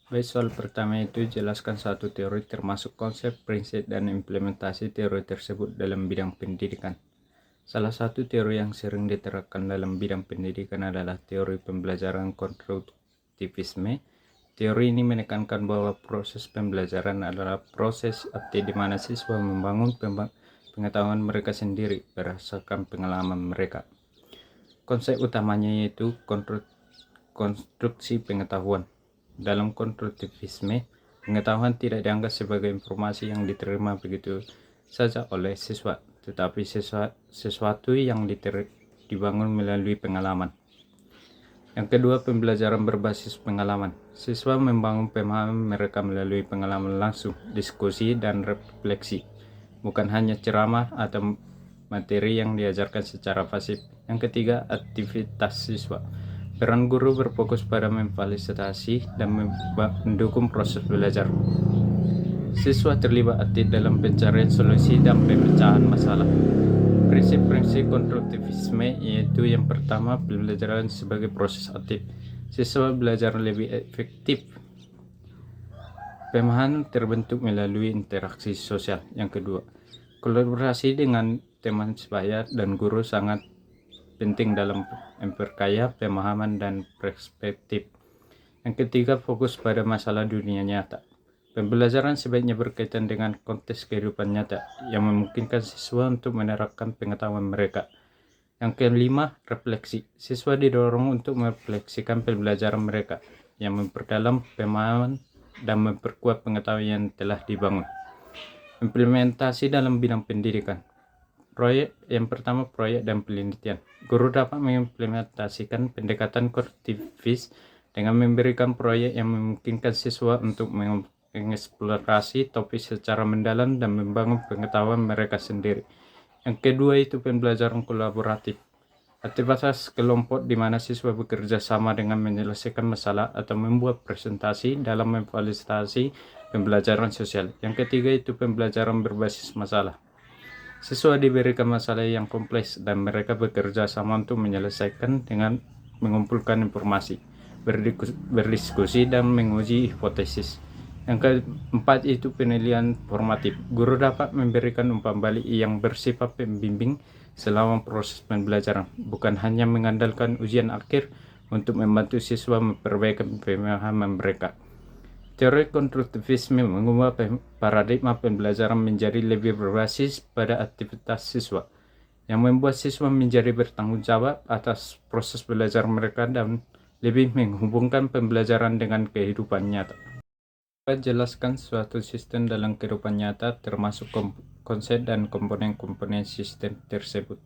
Baik, soal pertama itu jelaskan satu teori termasuk konsep, prinsip, dan implementasi teori tersebut dalam bidang pendidikan. Salah satu teori yang sering diterapkan dalam bidang pendidikan adalah teori pembelajaran konstruktivisme. Teori ini menekankan bahwa proses pembelajaran adalah proses aktif di mana siswa membangun pengetahuan mereka sendiri berdasarkan pengalaman mereka. Konsep utamanya yaitu konstruksi pengetahuan. Dalam konstruktivisme, pengetahuan tidak dianggap sebagai informasi yang diterima begitu saja oleh siswa, tetapi sesuatu yang dibangun melalui pengalaman. Yang kedua, pembelajaran berbasis pengalaman. Siswa membangun pemahaman mereka melalui pengalaman langsung, diskusi, dan refleksi, bukan hanya ceramah atau materi yang diajarkan secara pasif. Yang ketiga, aktivitas siswa. Peran guru berfokus pada memfasilitasi dan mendukung proses belajar. Siswa terlibat aktif dalam pencarian solusi dan pemecahan masalah. Prinsip-prinsip konstruktivisme yaitu yang pertama, pembelajaran sebagai proses aktif. Siswa belajar lebih efektif. Pemahaman terbentuk melalui interaksi sosial. Yang kedua, kolaborasi dengan teman sebaya dan guru sangat penting dalam memperkaya pemahaman dan perspektif. Yang ketiga, fokus pada masalah dunia nyata. Pembelajaran sebaiknya berkaitan dengan konteks kehidupan nyata yang memungkinkan siswa untuk menerapkan pengetahuan mereka. Yang kelima, refleksi. Siswa didorong untuk merefleksikan pembelajaran mereka yang memperdalam pemahaman dan memperkuat pengetahuan yang telah dibangun. Implementasi dalam bidang pendidikan. Yang pertama, proyek dan penelitian. Guru dapat mengimplementasikan pendekatan konstruktivis dengan memberikan proyek yang memungkinkan siswa untuk mengeksplorasi topik secara mendalam dan membangun pengetahuan mereka sendiri. Yang kedua itu pembelajaran kolaboratif. Aktivitas kelompok di mana siswa bekerja sama dengan menyelesaikan masalah atau membuat presentasi dalam memfasilitasi pembelajaran sosial. Yang ketiga itu pembelajaran berbasis masalah. Siswa diberikan masalah yang kompleks dan mereka bekerja sama untuk menyelesaikan dengan mengumpulkan informasi, berdiskusi, dan menguji hipotesis. Yang keempat itu penilaian formatif. Guru dapat memberikan umpan balik yang bersifat pembimbing selama proses pembelajaran, bukan hanya mengandalkan ujian akhir untuk membantu siswa memperbaiki pemahaman mereka. Teori konstruktivisme mengubah paradigma pembelajaran menjadi lebih berbasis pada aktivitas siswa, yang membuat siswa menjadi bertanggung jawab atas proses belajar mereka dan lebih menghubungkan pembelajaran dengan kehidupan nyata. Jelaskan suatu sistem dalam kehidupan nyata termasuk konsep dan komponen-komponen sistem tersebut.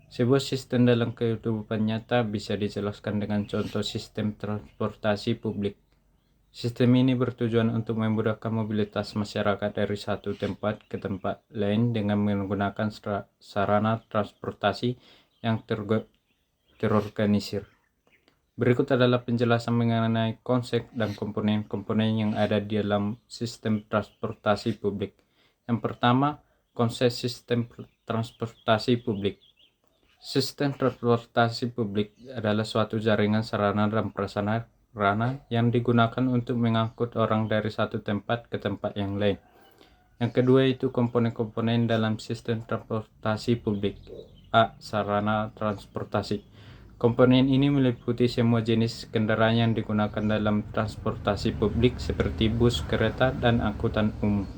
Sebuah sistem dalam kehidupan nyata bisa dijelaskan dengan contoh sistem transportasi publik. Sistem ini bertujuan untuk memudahkan mobilitas masyarakat dari satu tempat ke tempat lain dengan menggunakan sarana transportasi yang terorganisir. Berikut adalah penjelasan mengenai konsep dan komponen-komponen yang ada di dalam sistem transportasi publik. Yang pertama, konsep sistem transportasi publik. Sistem transportasi publik adalah suatu jaringan sarana dan prasarana yang digunakan untuk mengangkut orang dari satu tempat ke tempat yang lain. Yang kedua itu komponen-komponen dalam sistem transportasi publik. A. Sarana transportasi. Komponen ini meliputi semua jenis kendaraan yang digunakan dalam transportasi publik seperti bus, kereta, dan angkutan umum.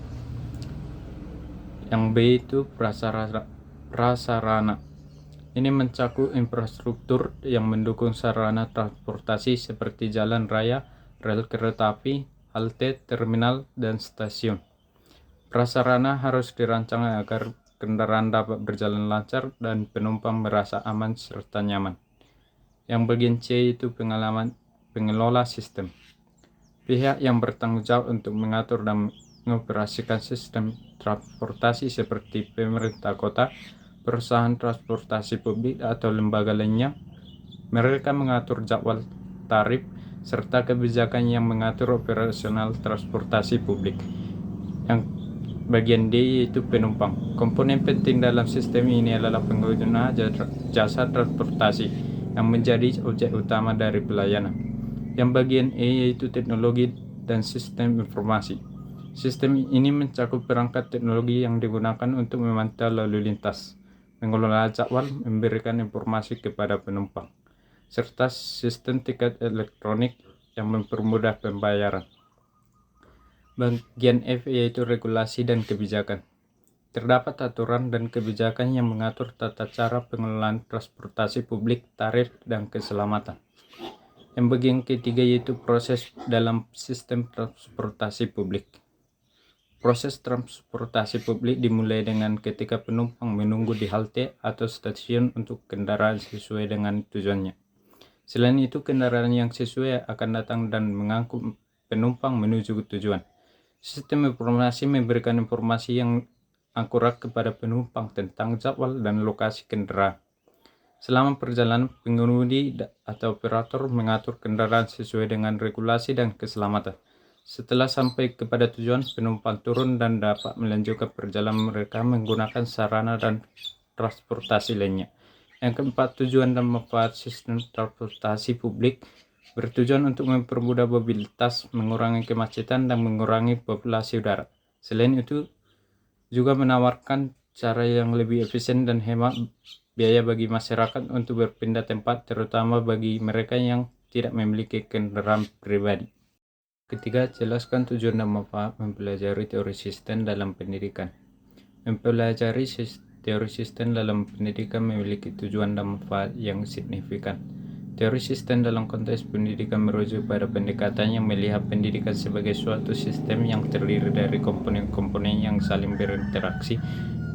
Yang B itu prasarana. Ini mencakup infrastruktur yang mendukung sarana transportasi seperti jalan raya, rel kereta api, halte, terminal, dan stasiun. Prasarana harus dirancang agar kendaraan dapat berjalan lancar dan penumpang merasa aman serta nyaman. Yang bagian C itu pengelola sistem. Pihak yang bertanggung jawab untuk mengatur dan mengoperasikan sistem transportasi seperti pemerintah kota, perusahaan transportasi publik atau lembaga lainnya. Mereka mengatur jadwal, tarif, serta kebijakan yang mengatur operasional transportasi publik. Yang bagian D yaitu penumpang. Komponen penting dalam sistem ini adalah pengguna jasa transportasi yang menjadi objek utama dari pelayanan. Yang bagian E yaitu teknologi dan sistem informasi. Sistem ini mencakup perangkat teknologi yang digunakan untuk memantau lalu lintas, mengelola jadwal, memberikan informasi kepada penumpang, serta sistem tiket elektronik yang mempermudah pembayaran. Bagian F yaitu regulasi dan kebijakan. Terdapat aturan dan kebijakan yang mengatur tata cara pengelolaan transportasi publik, tarif, dan keselamatan. Yang bagian ketiga yaitu proses dalam sistem transportasi publik. Proses transportasi publik dimulai dengan ketika penumpang menunggu di halte atau stasiun untuk kendaraan sesuai dengan tujuannya. Selain itu, kendaraan yang sesuai akan datang dan mengangkut penumpang menuju tujuan. Sistem informasi memberikan informasi yang akurat kepada penumpang tentang jadwal dan lokasi kendaraan. Selama perjalanan, pengemudi atau operator mengatur kendaraan sesuai dengan regulasi dan keselamatan. Setelah sampai kepada tujuan, penumpang turun dan dapat melanjutkan perjalanan mereka menggunakan sarana dan transportasi lainnya. Yang keempat, tujuan dan manfaat sistem transportasi publik bertujuan untuk mempermudah mobilitas, mengurangi kemacetan, dan mengurangi populasi udara. Selain itu, juga menawarkan cara yang lebih efisien dan hemat biaya bagi masyarakat untuk berpindah tempat, terutama bagi mereka yang tidak memiliki kendaraan pribadi. Ketiga, jelaskan tujuan dan manfaat mempelajari teori sistem dalam pendidikan. Mempelajari teori sistem dalam pendidikan memiliki tujuan dan manfaat yang signifikan. Teori sistem dalam konteks pendidikan merujuk pada pendekatan yang melihat pendidikan sebagai suatu sistem yang terdiri dari komponen-komponen yang saling berinteraksi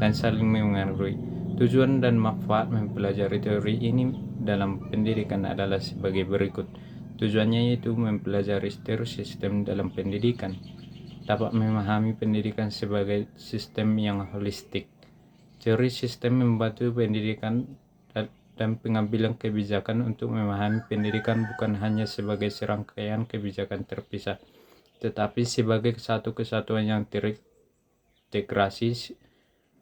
dan saling mengaruhi. Tujuan dan manfaat mempelajari teori ini dalam pendidikan adalah sebagai berikut. Tujuannya yaitu mempelajari teori sistem dalam pendidikan, dapat memahami pendidikan sebagai sistem yang holistik. Teori sistem membantu pendidikan dan pengambilan kebijakan untuk memahami pendidikan bukan hanya sebagai serangkaian kebijakan terpisah, tetapi sebagai satu kesatuan yang terintegrasi.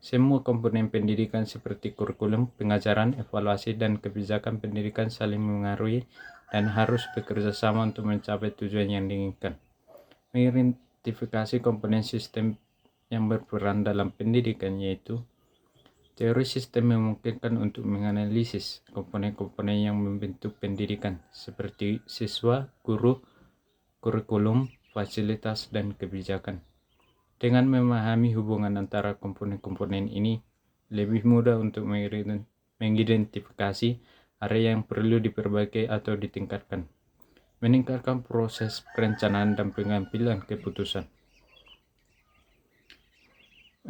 Semua komponen pendidikan seperti kurikulum, pengajaran, evaluasi, dan kebijakan pendidikan saling mengaruhi dan harus bekerja sama untuk mencapai tujuan yang diinginkan. Mengidentifikasi komponen sistem yang berperan dalam pendidikan yaitu teori sistem memungkinkan untuk menganalisis komponen-komponen yang membentuk pendidikan seperti siswa, guru, kurikulum, fasilitas, dan kebijakan. Dengan memahami hubungan antara komponen-komponen ini, lebih mudah untuk mengidentifikasi area yang perlu diperbaiki atau ditingkatkan, meningkatkan proses perencanaan dan pengambilan keputusan.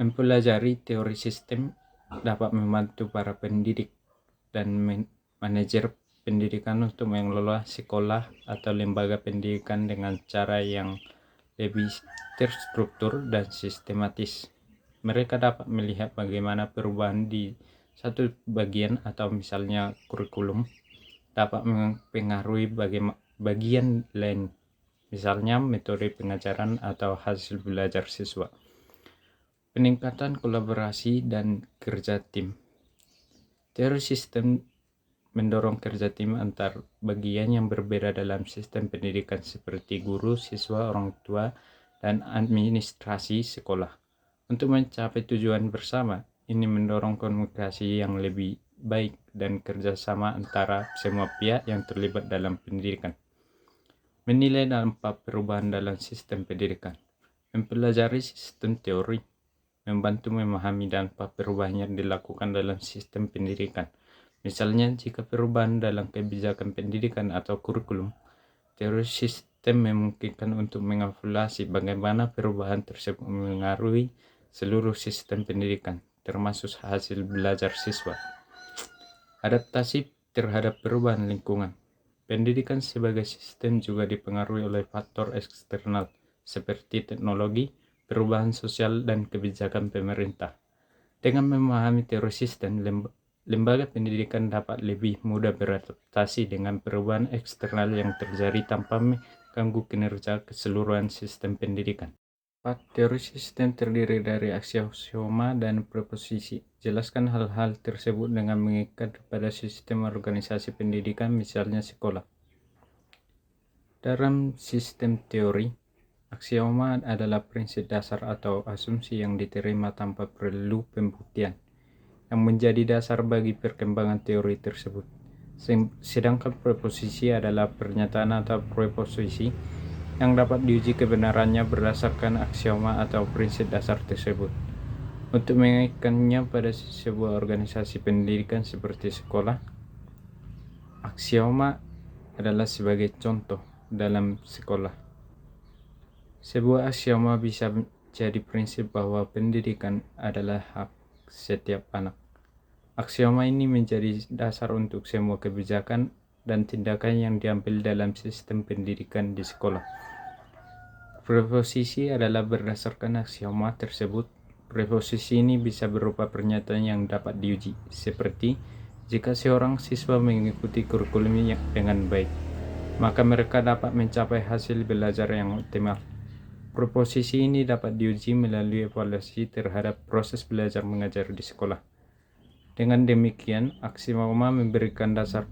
Mempelajari teori sistem dapat membantu para pendidik dan manajer pendidikan untuk mengelola sekolah atau lembaga pendidikan dengan cara yang lebih terstruktur dan sistematis. Mereka dapat melihat bagaimana perubahan di satu bagian atau misalnya kurikulum dapat mempengaruhi bagian lain, misalnya metode pengajaran atau hasil belajar siswa. Peningkatan kolaborasi dan kerja tim. Teori sistem mendorong kerja tim antar bagian yang berbeda dalam sistem pendidikan seperti guru, siswa, orang tua, dan administrasi sekolah. Untuk mencapai tujuan bersama, ini mendorong komunikasi yang lebih baik dan kerjasama antara semua pihak yang terlibat dalam pendidikan. Menilai dampak perubahan dalam sistem pendidikan. Mempelajari sistem teori membantu memahami dampak perubahan yang dilakukan dalam sistem pendidikan. Misalnya, jika perubahan dalam kebijakan pendidikan atau kurikulum, teori sistem memungkinkan untuk mengevaluasi bagaimana perubahan tersebut mengaruhi seluruh sistem pendidikan, termasuk hasil belajar siswa. Adaptasi terhadap perubahan lingkungan. Pendidikan sebagai sistem juga dipengaruhi oleh faktor eksternal seperti teknologi, perubahan sosial, dan kebijakan pemerintah. Dengan memahami teori sistem, lembaga pendidikan dapat lebih mudah beradaptasi dengan perubahan eksternal yang terjadi tanpa mengganggu kinerja keseluruhan sistem pendidikan. Teori sistem terdiri dari aksioma dan proposisi. Jelaskan hal-hal tersebut dengan mengikat pada sistem organisasi pendidikan, misalnya sekolah. Dalam sistem teori, Aksioma adalah prinsip dasar atau asumsi yang diterima tanpa perlu pembuktian, yang menjadi dasar bagi perkembangan teori tersebut. Sedangkan preposisi adalah pernyataan atau preposisi yang dapat diuji kebenarannya berdasarkan aksioma atau prinsip dasar tersebut. Untuk mengaitkannya pada sebuah organisasi pendidikan seperti sekolah, aksioma adalah sebagai contoh dalam sekolah. Sebuah aksioma bisa jadi prinsip bahwa pendidikan adalah hak setiap anak. Aksioma ini menjadi dasar untuk semua kebijakan dan tindakan yang diambil dalam sistem pendidikan di sekolah. Preposisi adalah berdasarkan aksioma tersebut. Preposisi ini bisa berupa pernyataan yang dapat diuji, seperti jika seorang siswa mengikuti kurikulum dengan baik, maka mereka dapat mencapai hasil belajar yang optimal. Preposisi ini dapat diuji melalui evaluasi terhadap proses belajar mengajar di sekolah. Dengan demikian, aksioma memberikan dasar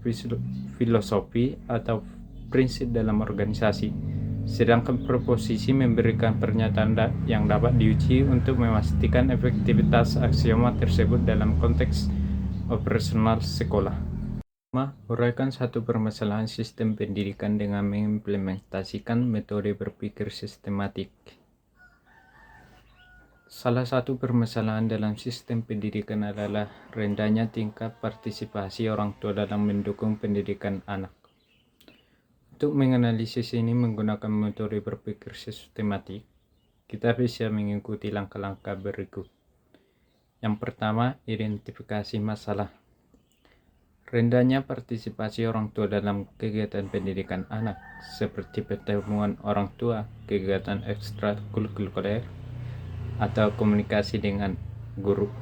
filosofi atau prinsip dalam organisasi, sedangkan preposisi memberikan pernyataan yang dapat diuji untuk memastikan efektivitas aksioma tersebut dalam konteks operasional sekolah. Uraikan satu permasalahan sistem pendidikan dengan mengimplementasikan metode berpikir sistematik. Salah satu permasalahan dalam sistem pendidikan adalah rendahnya tingkat partisipasi orang tua dalam mendukung pendidikan anak. Untuk menganalisis ini menggunakan metode berpikir sistematik, kita bisa mengikuti langkah-langkah berikut. Yang pertama, identifikasi masalah. Rendahnya partisipasi orang tua dalam kegiatan pendidikan anak, seperti pertemuan orang tua, kegiatan ekstrakurikuler, atau komunikasi dengan guru.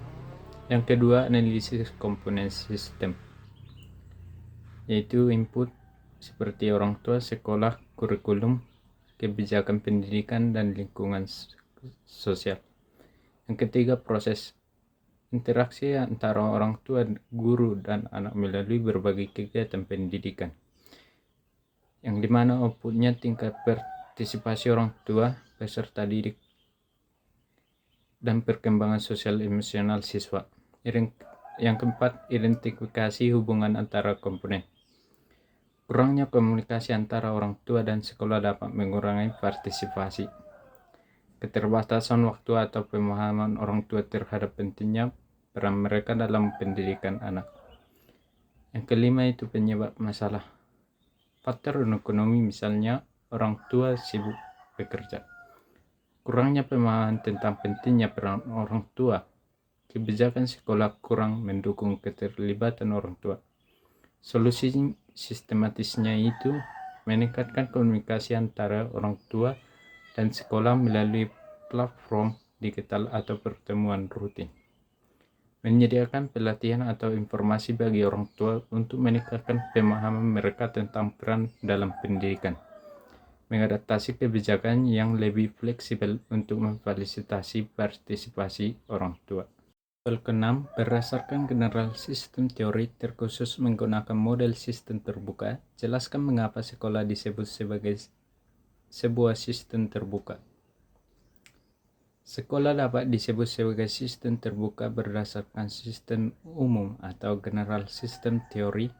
Yang kedua, analisis komponen sistem, yaitu input seperti orang tua, sekolah, kurikulum, kebijakan pendidikan, dan lingkungan sosial. Yang ketiga, proses. Interaksi antara orang tua, guru, dan anak melalui berbagai kegiatan pendidikan, yang dimana outputnya tingkat partisipasi orang tua, peserta didik, dan perkembangan sosial emosional siswa. Yang keempat, identifikasi hubungan antara komponen. Kurangnya komunikasi antara orang tua dan sekolah dapat mengurangi partisipasi. Keterbatasan waktu atau pemahaman orang tua terhadap pentingnya peran mereka dalam pendidikan anak. Yang kelima itu penyebab masalah. Faktor ekonomi, misalnya orang tua sibuk bekerja. Kurangnya pemahaman tentang pentingnya peran orang tua. Kebijakan sekolah kurang mendukung keterlibatan orang tua. Solusi sistematisnya itu meningkatkan komunikasi antara orang tua dan sekolah melalui platform digital atau pertemuan rutin. Menyediakan pelatihan atau informasi bagi orang tua untuk meningkatkan pemahaman mereka tentang peran dalam pendidikan. Mengadaptasi kebijakan yang lebih fleksibel untuk memfasilitasi partisipasi orang tua. Keenam, berdasarkan general sistem teori terkhusus menggunakan model sistem terbuka, jelaskan mengapa sekolah disebut sebagai sebuah sistem terbuka. Sekolah dapat disebut sebagai sistem terbuka berdasarkan sistem umum atau general system teori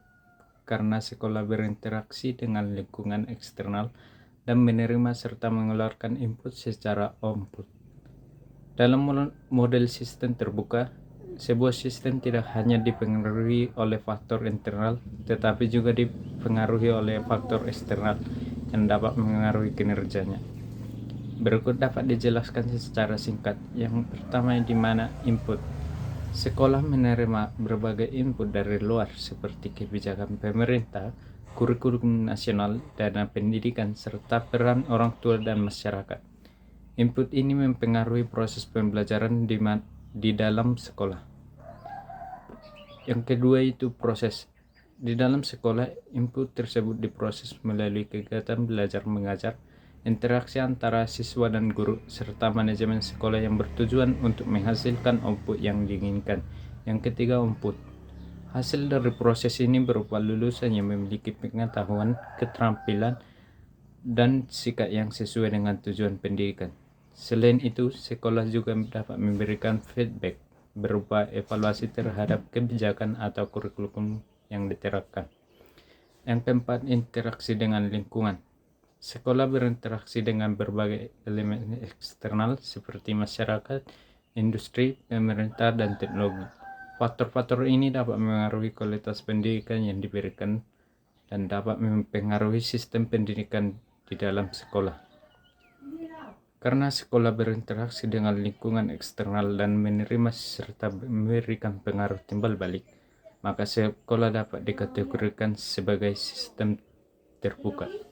karena sekolah berinteraksi dengan lingkungan eksternal dan menerima serta mengeluarkan input secara output. Dalam model sistem terbuka, sebuah sistem tidak hanya dipengaruhi oleh faktor internal, tetapi juga dipengaruhi oleh faktor eksternal yang dapat mengaruhi kinerjanya. Berikut dapat dijelaskan secara singkat. Yang pertama, di mana input. Sekolah menerima berbagai input dari luar seperti kebijakan pemerintah, kurikulum nasional, dana pendidikan, serta peran orang tua dan masyarakat. Input ini mempengaruhi proses pembelajaran di dalam sekolah. Yang kedua itu proses. Di dalam sekolah, input tersebut diproses melalui kegiatan belajar mengajar, interaksi antara siswa dan guru, serta manajemen sekolah yang bertujuan untuk menghasilkan output yang diinginkan. Yang ketiga, output. Hasil dari proses ini berupa lulusan yang memiliki pengetahuan, keterampilan, dan sikap yang sesuai dengan tujuan pendidikan. Selain itu, sekolah juga dapat memberikan feedback berupa evaluasi terhadap kebijakan atau kurikulum yang diterapkan. Yang keempat, interaksi dengan lingkungan. Sekolah berinteraksi dengan berbagai elemen eksternal seperti masyarakat, industri, pemerintah, dan teknologi. Faktor-faktor ini dapat mengaruhi kualitas pendidikan yang diberikan dan dapat mempengaruhi sistem pendidikan di dalam sekolah. Karena sekolah berinteraksi dengan lingkungan eksternal dan menerima serta memberikan pengaruh timbal balik, maka sekolah dapat dikategorikan sebagai sistem terbuka.